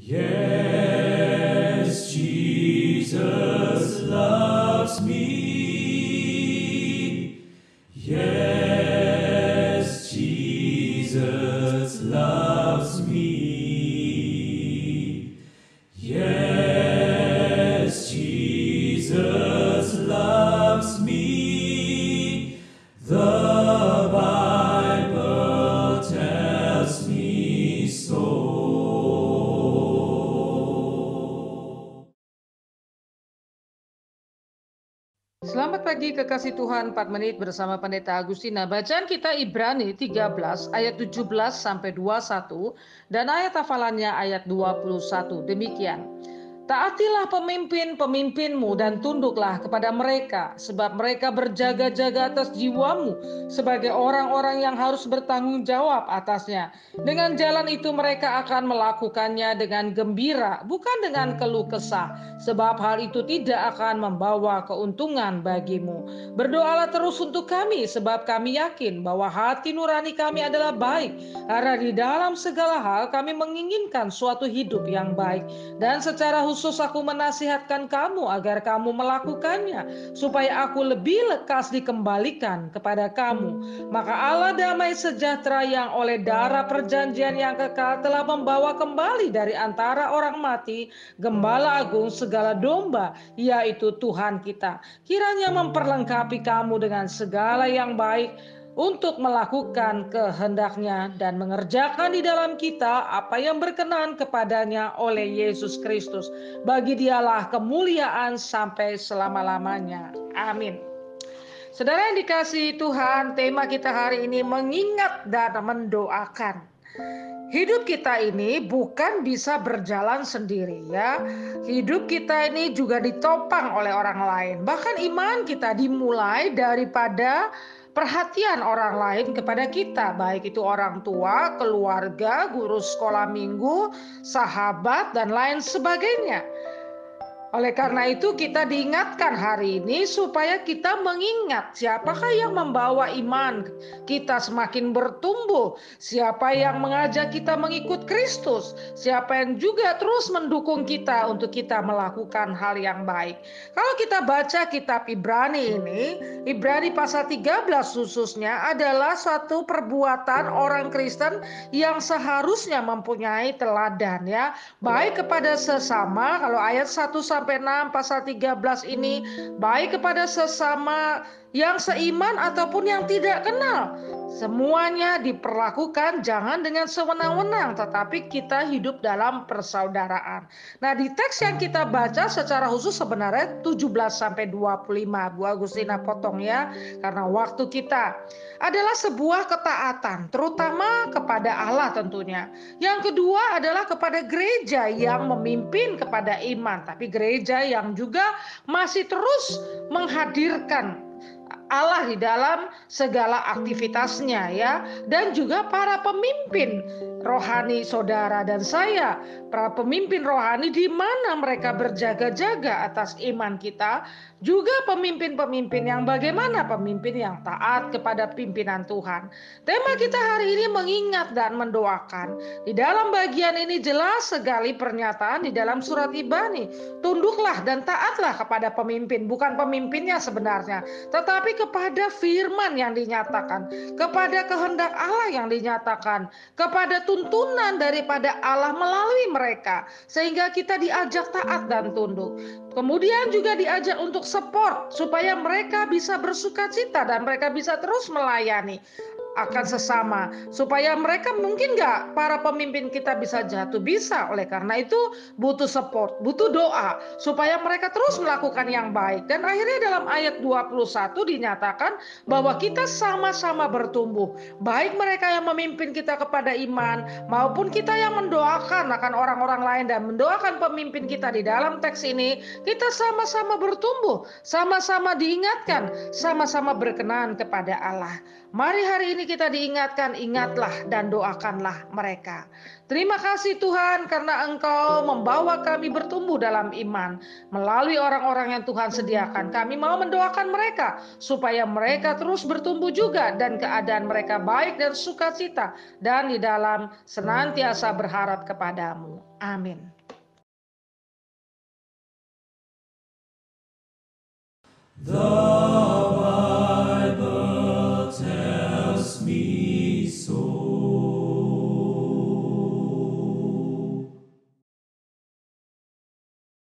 Yes, Jesus loves me. Yes, Jesus loves me. Yes, Jesus loves me. The Bible tells me so. Selamat pagi kekasih Tuhan, 4 menit bersama Pendeta Agustina. Bacaan kita Ibrani 13 ayat 17 sampai 21 dan ayat hafalannya ayat 21. Demikian. Taatilah pemimpin-pemimpinmu dan tunduklah kepada mereka, sebab mereka berjaga-jaga atas jiwamu sebagai orang-orang yang harus bertanggung jawab atasnya. Dengan jalan itu mereka akan melakukannya dengan gembira, bukan dengan keluh kesah, sebab hal itu tidak akan membawa keuntungan bagimu. Berdoalah terus untuk kami, sebab kami yakin bahwa hati nurani kami adalah baik, karena di dalam segala hal kami menginginkan suatu hidup yang baik. Dan secara khusus aku menasihatkan kamu agar kamu melakukannya, supaya aku lebih lekas dikembalikan kepada kamu. Maka Allah damai sejahtera yang oleh darah perjanjian yang kekal telah membawa kembali dari antara orang mati Gembala Agung segala domba, yaitu Tuhan kita. Kiranya memperlengkapi kamu dengan segala yang baik untuk melakukan kehendaknya dan mengerjakan di dalam kita apa yang berkenan kepadanya oleh Yesus Kristus. Bagi dialah kemuliaan sampai selama-lamanya. Amin. Saudara yang dikasihi Tuhan, tema kita hari ini mengingat dan mendoakan. Hidup kita ini bukan bisa berjalan sendiri ya. Hidup kita ini juga ditopang oleh orang lain. Bahkan iman kita dimulai daripada perhatian orang lain kepada kita, baik itu orang tua, keluarga, guru sekolah minggu, sahabat, dan lain sebagainya. Oleh karena itu kita diingatkan hari ini supaya kita mengingat siapakah yang membawa iman kita semakin bertumbuh, siapa yang mengajak kita mengikut Kristus, siapa yang juga terus mendukung kita untuk kita melakukan hal yang baik. Kalau kita baca kitab Ibrani ini, Ibrani pasal 13 khususnya adalah suatu perbuatan orang Kristen yang seharusnya mempunyai teladan ya, baik kepada sesama. Kalau ayat 1 sampai 6 pasal 13 ini, baik kepada sesama yang seiman ataupun yang tidak kenal. Semuanya diperlakukan jangan dengan sewenang-wenang, tetapi kita hidup dalam persaudaraan. Nah, di teks yang kita baca secara khusus sebenarnya 17 sampai 25. Bu Agustina potong ya, karena waktu kita. Adalah sebuah ketaatan, terutama kepada Allah tentunya. Yang kedua adalah kepada gereja yang memimpin kepada iman, tapi gereja yang juga masih terus menghadirkan Allah di dalam segala aktivitasnya ya, dan juga para pemimpin rohani saudara dan saya, para pemimpin rohani di mana mereka berjaga-jaga atas iman kita, juga pemimpin-pemimpin yang bagaimana pemimpin yang taat kepada pimpinan Tuhan. Tema kita hari ini mengingat dan mendoakan. Di dalam bagian ini jelas sekali pernyataan di dalam surat Ibrani, tunduklah dan taatlah kepada pemimpin, bukan pemimpinnya sebenarnya, tetapi kepada firman yang dinyatakan, kepada kehendak Allah yang dinyatakan, kepada tuntunan daripada Allah melalui mereka, sehingga kita diajak taat dan tunduk. Kemudian juga diajak untuk support supaya mereka bisa bersukacita dan mereka bisa terus melayani akan sesama, supaya mereka mungkin nggak para pemimpin kita bisa jatuh, bisa. Oleh karena itu butuh support, butuh doa supaya mereka terus melakukan yang baik. Dan akhirnya dalam ayat 21 dinyatakan bahwa kita sama-sama bertumbuh, baik mereka yang memimpin kita kepada iman maupun kita yang mendoakan akan orang-orang lain dan mendoakan pemimpin kita. Di dalam teks ini kita sama-sama bertumbuh, sama-sama diingatkan, sama-sama berkenan kepada Allah. Mari hari ini kita diingatkan, ingatlah dan doakanlah mereka. Terima kasih Tuhan karena Engkau membawa kami bertumbuh dalam iman. Melalui orang-orang yang Tuhan sediakan, kami mau mendoakan mereka supaya mereka terus bertumbuh juga dan keadaan mereka baik dan sukacita dan di dalam senantiasa berharap kepadamu. Amin. The